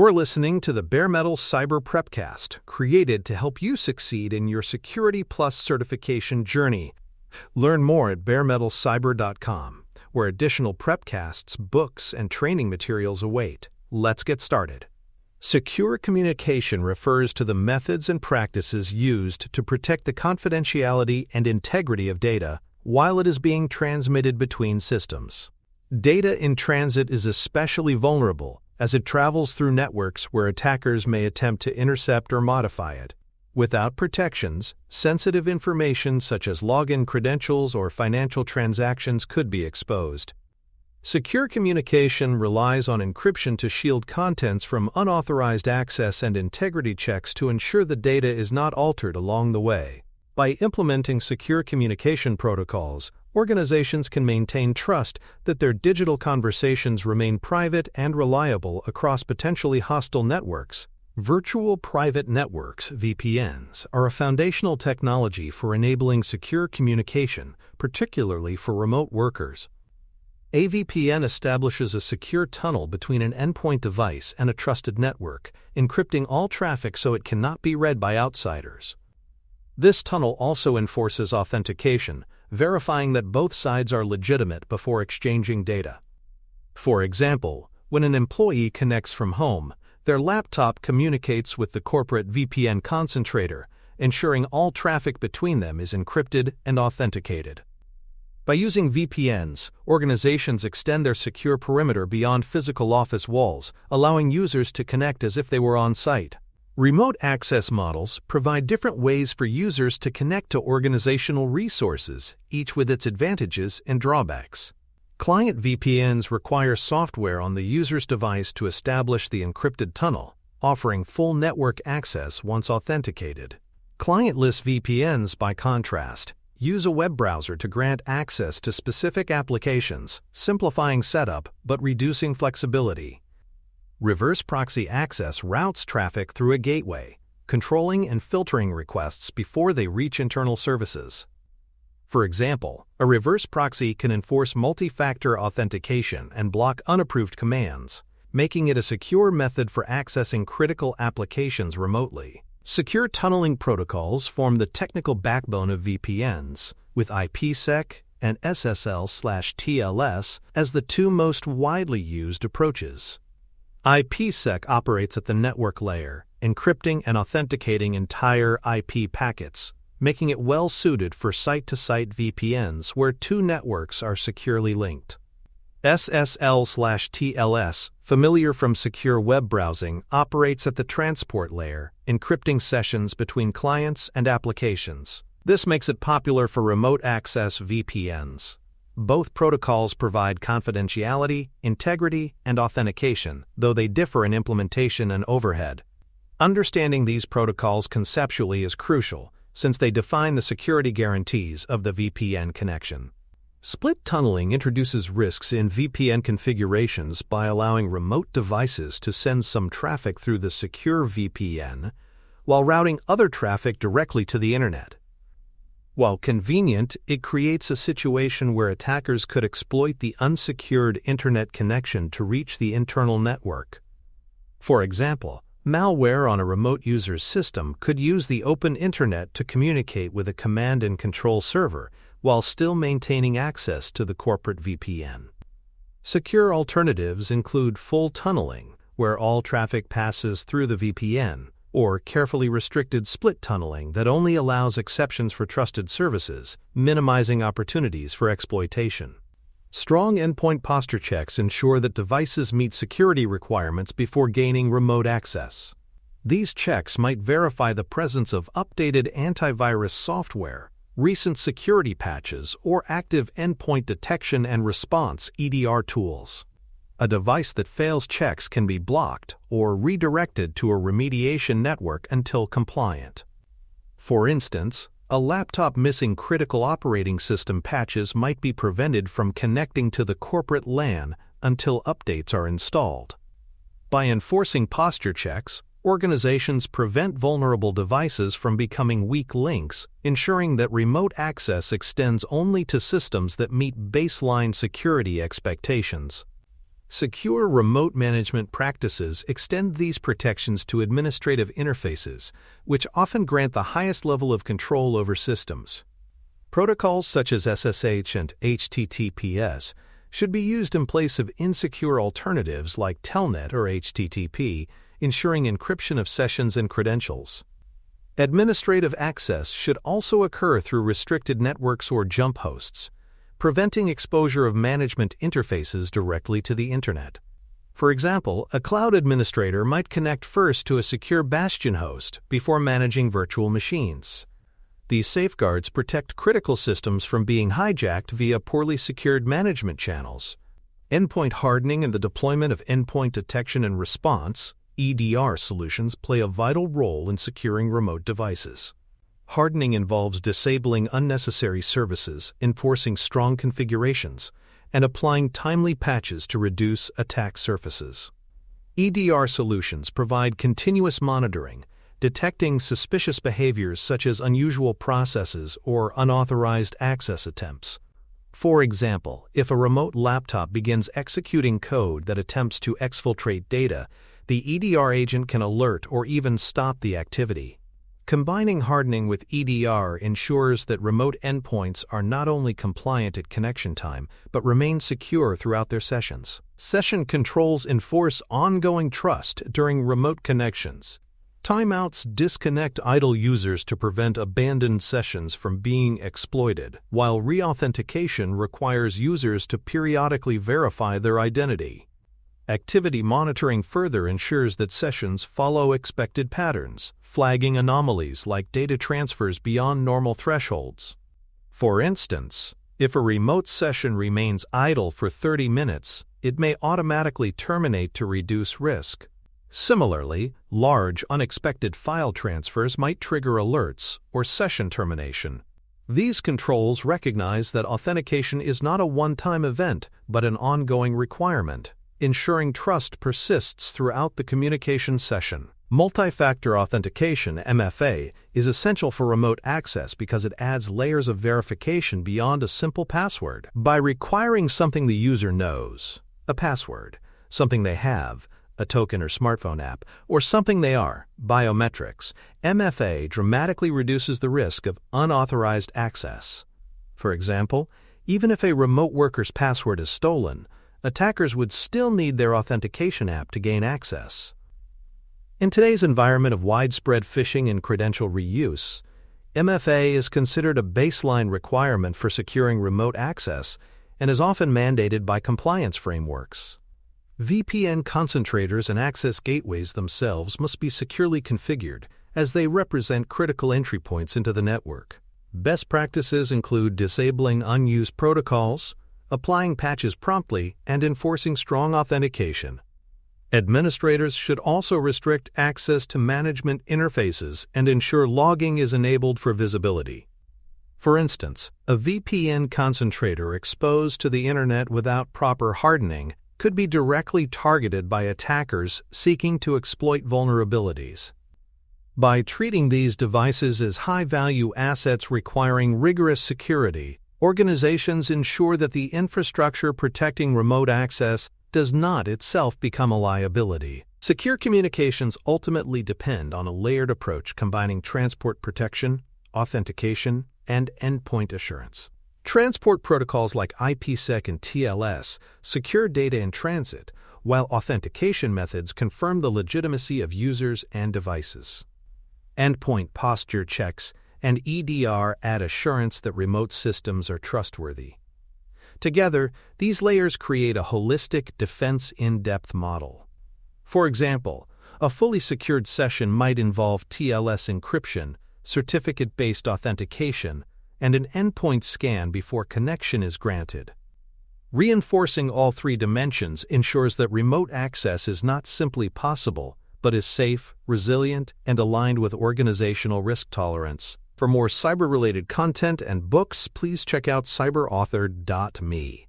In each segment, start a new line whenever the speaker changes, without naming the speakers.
You're listening to the Bare Metal Cyber Prepcast, created to help you succeed in your Security Plus certification journey. Learn more at baremetalcyber.com, where additional prepcasts, books, and training materials await. Let's get started. Secure communication refers to the methods and practices used to protect the confidentiality and integrity of data while it is being transmitted between systems. Data in transit is especially vulnerable as it travels through networks where attackers may attempt to intercept or modify it. Without protections, sensitive information such as login credentials or financial transactions could be exposed. Secure communication relies on encryption to shield contents from unauthorized access and integrity checks to ensure the data is not altered along the way. By implementing secure communication protocols, organizations can maintain trust that their digital conversations remain private and reliable across potentially hostile networks. Virtual private networks, VPNs, are a foundational technology for enabling secure communication, particularly for remote workers. A VPN establishes a secure tunnel between an endpoint device and a trusted network, encrypting all traffic so it cannot be read by outsiders. This tunnel also enforces authentication, verifying that both sides are legitimate before exchanging data. For example, when an employee connects from home, their laptop communicates with the corporate VPN concentrator, ensuring all traffic between them is encrypted and authenticated. By using VPNs, organizations extend their secure perimeter beyond physical office walls, allowing users to connect as if they were on site. Remote access models provide different ways for users to connect to organizational resources, each with its advantages and drawbacks. Client VPNs require software on the user's device to establish the encrypted tunnel, offering full network access once authenticated. Clientless VPNs, by contrast, use a web browser to grant access to specific applications, simplifying setup but reducing flexibility. Reverse proxy access routes traffic through a gateway, controlling and filtering requests before they reach internal services. For example, a reverse proxy can enforce multi-factor authentication and block unapproved commands, making it a secure method for accessing critical applications remotely. Secure tunneling protocols form the technical backbone of VPNs, with IPSec and SSL/TLS as the two most widely used approaches. IPSec operates at the network layer, encrypting and authenticating entire IP packets, making it well-suited for site-to-site VPNs where two networks are securely linked. SSL/TLS, familiar from secure web browsing, operates at the transport layer, encrypting sessions between clients and applications. This makes it popular for remote access VPNs. Both protocols provide confidentiality, integrity, and authentication, though they differ in implementation and overhead. Understanding these protocols conceptually is crucial, since they define the security guarantees of the VPN connection. Split tunneling introduces risks in VPN configurations by allowing remote devices to send some traffic through the secure VPN, while routing other traffic directly to the internet. While convenient, it creates a situation where attackers could exploit the unsecured internet connection to reach the internal network. For example, malware on a remote user's system could use the open internet to communicate with a command and control server while still maintaining access to the corporate VPN. Secure alternatives include full tunneling, where all traffic passes through the VPN, or carefully restricted split tunneling that only allows exceptions for trusted services, minimizing opportunities for exploitation. Strong endpoint posture checks ensure that devices meet security requirements before gaining remote access. These checks might verify the presence of updated antivirus software, recent security patches, or active endpoint detection and response (EDR) tools. A device that fails checks can be blocked or redirected to a remediation network until compliant. For instance, a laptop missing critical operating system patches might be prevented from connecting to the corporate LAN until updates are installed. By enforcing posture checks, organizations prevent vulnerable devices from becoming weak links, ensuring that remote access extends only to systems that meet baseline security expectations. Secure remote management practices extend these protections to administrative interfaces, which often grant the highest level of control over systems. Protocols such as SSH and HTTPS should be used in place of insecure alternatives like Telnet or HTTP, ensuring encryption of sessions and credentials. Administrative access should also occur through restricted networks or jump hosts, preventing exposure of management interfaces directly to the Internet. For example, a cloud administrator might connect first to a secure bastion host before managing virtual machines. These safeguards protect critical systems from being hijacked via poorly secured management channels. Endpoint hardening and the deployment of endpoint detection and response (EDR) solutions play a vital role in securing remote devices. Hardening involves disabling unnecessary services, enforcing strong configurations, and applying timely patches to reduce attack surfaces. EDR solutions provide continuous monitoring, detecting suspicious behaviors such as unusual processes or unauthorized access attempts. For example, if a remote laptop begins executing code that attempts to exfiltrate data, the EDR agent can alert or even stop the activity. Combining hardening with EDR ensures that remote endpoints are not only compliant at connection time, but remain secure throughout their sessions. Session controls enforce ongoing trust during remote connections. Timeouts disconnect idle users to prevent abandoned sessions from being exploited, while reauthentication requires users to periodically verify their identity. Activity monitoring further ensures that sessions follow expected patterns, flagging anomalies like data transfers beyond normal thresholds. For instance, if a remote session remains idle for 30 minutes, it may automatically terminate to reduce risk. Similarly, large, unexpected file transfers might trigger alerts or session termination. These controls recognize that authentication is not a one-time event, but an ongoing requirement, ensuring trust persists throughout the communication session. Multi-factor authentication (MFA) is essential for remote access because it adds layers of verification beyond a simple password. By requiring something the user knows, a password, something they have, a token or smartphone app, or something they are, biometrics, MFA dramatically reduces the risk of unauthorized access. For example, even if a remote worker's password is stolen, attackers would still need their authentication app to gain access. In today's environment of widespread phishing and credential reuse, MFA is considered a baseline requirement for securing remote access and is often mandated by compliance frameworks. VPN concentrators and access gateways themselves must be securely configured, as they represent critical entry points into the network. Best practices include disabling unused protocols, applying patches promptly, and enforcing strong authentication. Administrators should also restrict access to management interfaces and ensure logging is enabled for visibility. For instance, a VPN concentrator exposed to the Internet without proper hardening could be directly targeted by attackers seeking to exploit vulnerabilities. By treating these devices as high-value assets requiring rigorous security, organizations ensure that the infrastructure protecting remote access does not itself become a liability. Secure communications ultimately depend on a layered approach combining transport protection, authentication, and endpoint assurance. Transport protocols like IPSec and TLS secure data in transit, while authentication methods confirm the legitimacy of users and devices. Endpoint posture checks and EDR add assurance that remote systems are trustworthy. Together, these layers create a holistic defense in-depth model. For example, a fully secured session might involve TLS encryption, certificate-based authentication, and an endpoint scan before connection is granted. Reinforcing all three dimensions ensures that remote access is not simply possible, but is safe, resilient, and aligned with organizational risk tolerance. For more cyber-related content and books, please check out cyberauthor.me.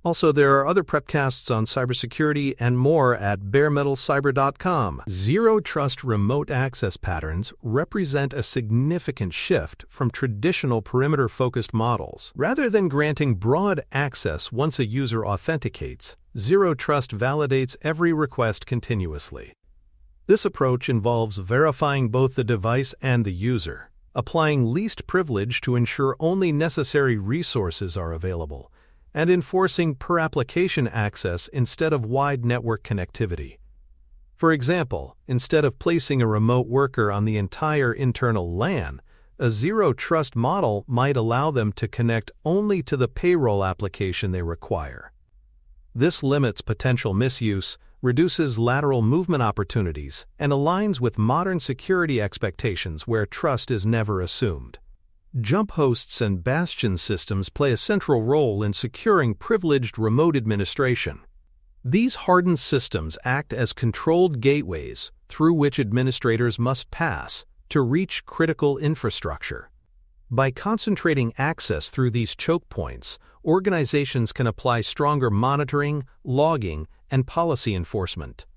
Also, there are other prepcasts on cybersecurity and more at baremetalcyber.com. Zero Trust remote access patterns represent a significant shift from traditional perimeter-focused models. Rather than granting broad access once a user authenticates, Zero Trust validates every request continuously. This approach involves verifying both the device and the user, applying least privilege to ensure only necessary resources are available, and enforcing per-application access instead of wide network connectivity. For example, instead of placing a remote worker on the entire internal LAN, a zero-trust model might allow them to connect only to the payroll application they require. This limits potential misuse, reduces lateral movement opportunities, and aligns with modern security expectations where trust is never assumed. Jump hosts and bastion systems play a central role in securing privileged remote administration. These hardened systems act as controlled gateways through which administrators must pass to reach critical infrastructure. By concentrating access through these choke points, organizations can apply stronger monitoring, logging, and policy enforcement.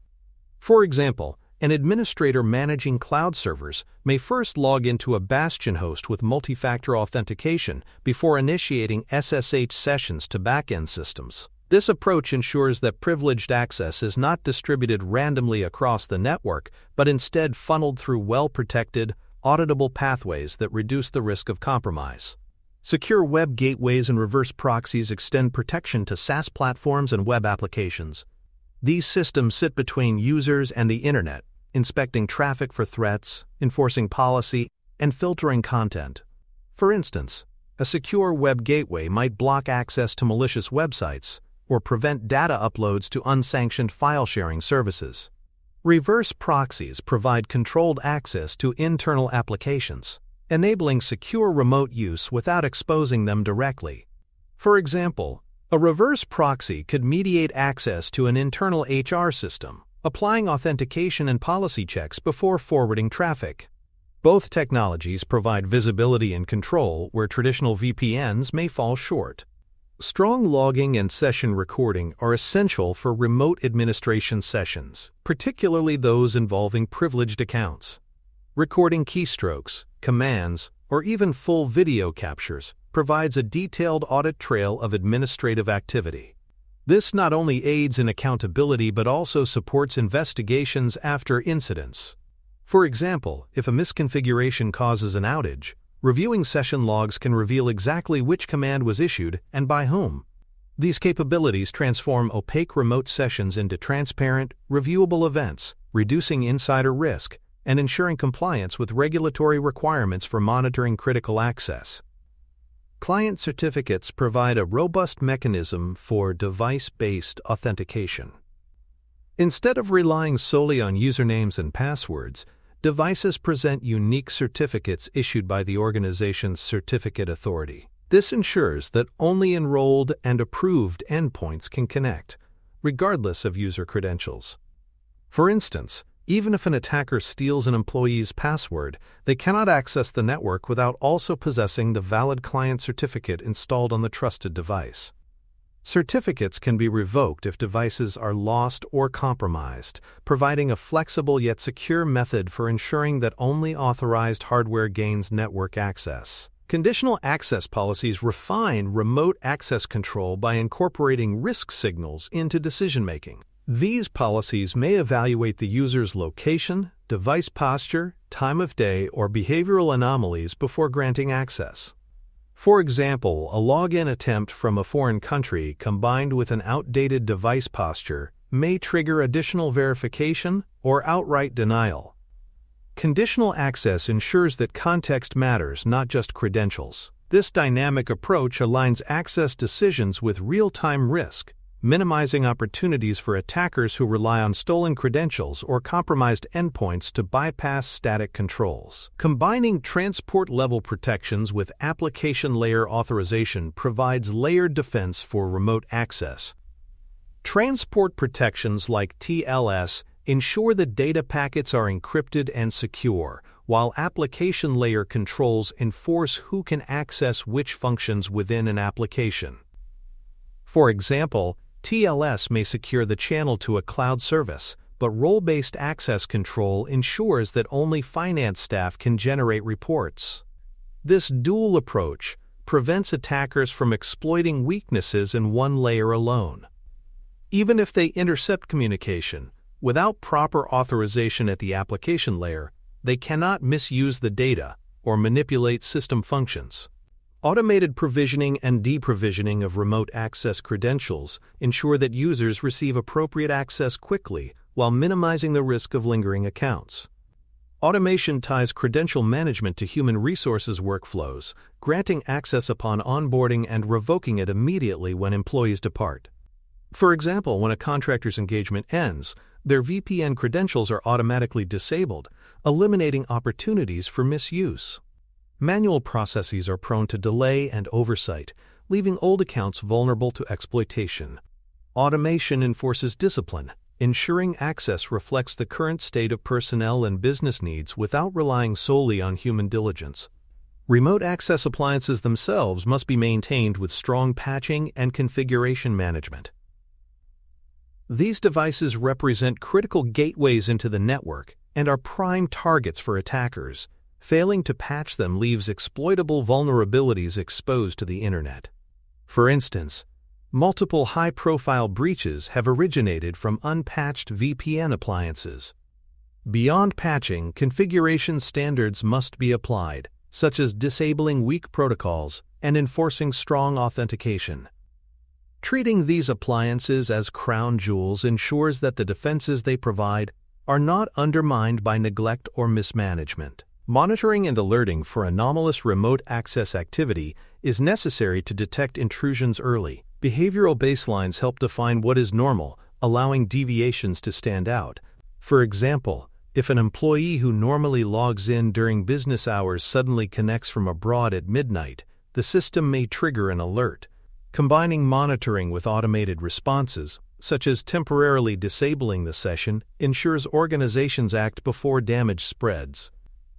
For example, an administrator managing cloud servers may first log into a bastion host with multi-factor authentication before initiating SSH sessions to backend systems. This approach ensures that privileged access is not distributed randomly across the network, but instead funneled through well-protected, auditable pathways that reduce the risk of compromise. Secure web gateways and reverse proxies extend protection to SaaS platforms and web applications. These systems sit between users and the internet, inspecting traffic for threats, enforcing policy, and filtering content. For instance, a secure web gateway might block access to malicious websites or prevent data uploads to unsanctioned file-sharing services. Reverse proxies provide controlled access to internal applications, enabling secure remote use without exposing them directly. For example, a reverse proxy could mediate access to an internal HR system, applying authentication and policy checks before forwarding traffic. Both technologies provide visibility and control where traditional VPNs may fall short. Strong logging and session recording are essential for remote administration sessions, particularly those involving privileged accounts. Recording keystrokes, commands, or even full video captures provides a detailed audit trail of administrative activity. This not only aids in accountability but also supports investigations after incidents. For example, if a misconfiguration causes an outage, reviewing session logs can reveal exactly which command was issued and by whom. These capabilities transform opaque remote sessions into transparent, reviewable events, reducing insider risk and ensuring compliance with regulatory requirements for monitoring critical access. Client certificates provide a robust mechanism for device-based authentication. Instead of relying solely on usernames and passwords, devices present unique certificates issued by the organization's certificate authority. This ensures that only enrolled and approved endpoints can connect, regardless of user credentials. For instance, even if an attacker steals an employee's password, they cannot access the network without also possessing the valid client certificate installed on the trusted device. Certificates can be revoked if devices are lost or compromised, providing a flexible yet secure method for ensuring that only authorized hardware gains network access. Conditional access policies refine remote access control by incorporating risk signals into decision-making. These policies may evaluate the user's location, device posture, time of day, or behavioral anomalies before granting access. For example, a login attempt from a foreign country combined with an outdated device posture may trigger additional verification or outright denial. Conditional access ensures that context matters, not just credentials. This dynamic approach aligns access decisions with real-time risk, minimizing opportunities for attackers who rely on stolen credentials or compromised endpoints to bypass static controls. Combining transport-level protections with application layer authorization provides layered defense for remote access. Transport protections like TLS ensure that data packets are encrypted and secure, while application layer controls enforce who can access which functions within an application. For example, TLS may secure the channel to a cloud service, but role-based access control ensures that only finance staff can generate reports. This dual approach prevents attackers from exploiting weaknesses in one layer alone. Even if they intercept communication, without proper authorization at the application layer, they cannot misuse the data or manipulate system functions. Automated provisioning and deprovisioning of remote access credentials ensure that users receive appropriate access quickly while minimizing the risk of lingering accounts. Automation ties credential management to human resources workflows, granting access upon onboarding and revoking it immediately when employees depart. For example, when a contractor's engagement ends, their VPN credentials are automatically disabled, eliminating opportunities for misuse. Manual processes are prone to delay and oversight, leaving old accounts vulnerable to exploitation. Automation enforces discipline, ensuring access reflects the current state of personnel and business needs without relying solely on human diligence. Remote access appliances themselves must be maintained with strong patching and configuration management. These devices represent critical gateways into the network and are prime targets for attackers. Failing to patch them leaves exploitable vulnerabilities exposed to the Internet. For instance, multiple high-profile breaches have originated from unpatched VPN appliances. Beyond patching, configuration standards must be applied, such as disabling weak protocols and enforcing strong authentication. Treating these appliances as crown jewels ensures that the defenses they provide are not undermined by neglect or mismanagement. Monitoring and alerting for anomalous remote access activity is necessary to detect intrusions early. Behavioral baselines help define what is normal, allowing deviations to stand out. For example, if an employee who normally logs in during business hours suddenly connects from abroad at midnight, the system may trigger an alert. Combining monitoring with automated responses, such as temporarily disabling the session, ensures organizations act before damage spreads.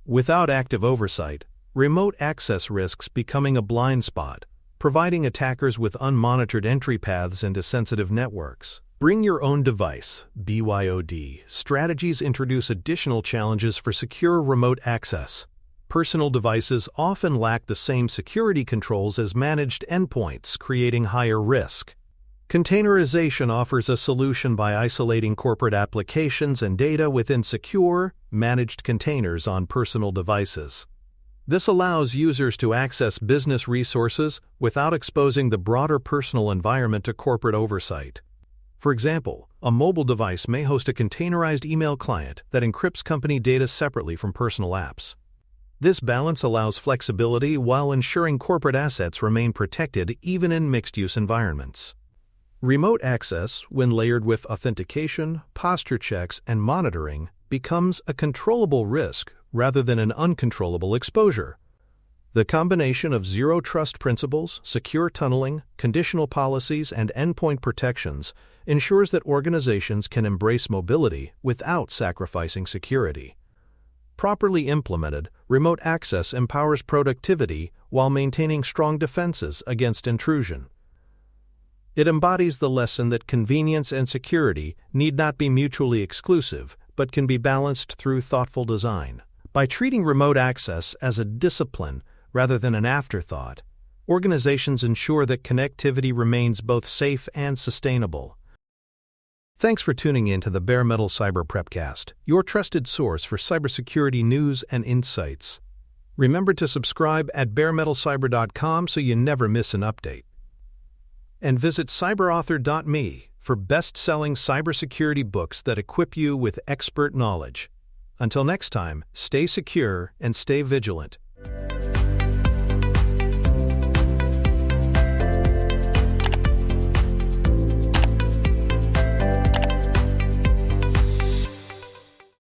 Without active oversight, remote access risks becoming a blind spot, providing attackers with unmonitored entry paths into sensitive networks. Bring your own device, BYOD. Strategies introduce additional challenges for secure remote access. Personal devices often lack the same security controls as managed endpoints, creating higher risk. Containerization offers a solution by isolating corporate applications and data within secure, managed containers on personal devices. This allows users to access business resources without exposing the broader personal environment to corporate oversight. For example, a mobile device may host a containerized email client that encrypts company data separately from personal apps. This balance allows flexibility while ensuring corporate assets remain protected even in mixed-use environments. Remote access, when layered with authentication, posture checks, and monitoring, becomes a controllable risk rather than an uncontrollable exposure. The combination of zero-trust principles, secure tunneling, conditional policies, and endpoint protections ensures that organizations can embrace mobility without sacrificing security. Properly implemented, remote access empowers productivity while maintaining strong defenses against intrusion. It embodies the lesson that convenience and security need not be mutually exclusive, but can be balanced through thoughtful design. By treating remote access as a discipline rather than an afterthought, organizations ensure that connectivity remains both safe and sustainable. Thanks for tuning in to the Bare Metal Cyber Prepcast, your trusted source for cybersecurity news and insights. Remember to subscribe at baremetalcyber.com so you never miss an update. And visit cyberauthor.me for best-selling cybersecurity books that equip you with expert knowledge. Until next time, stay secure and stay vigilant.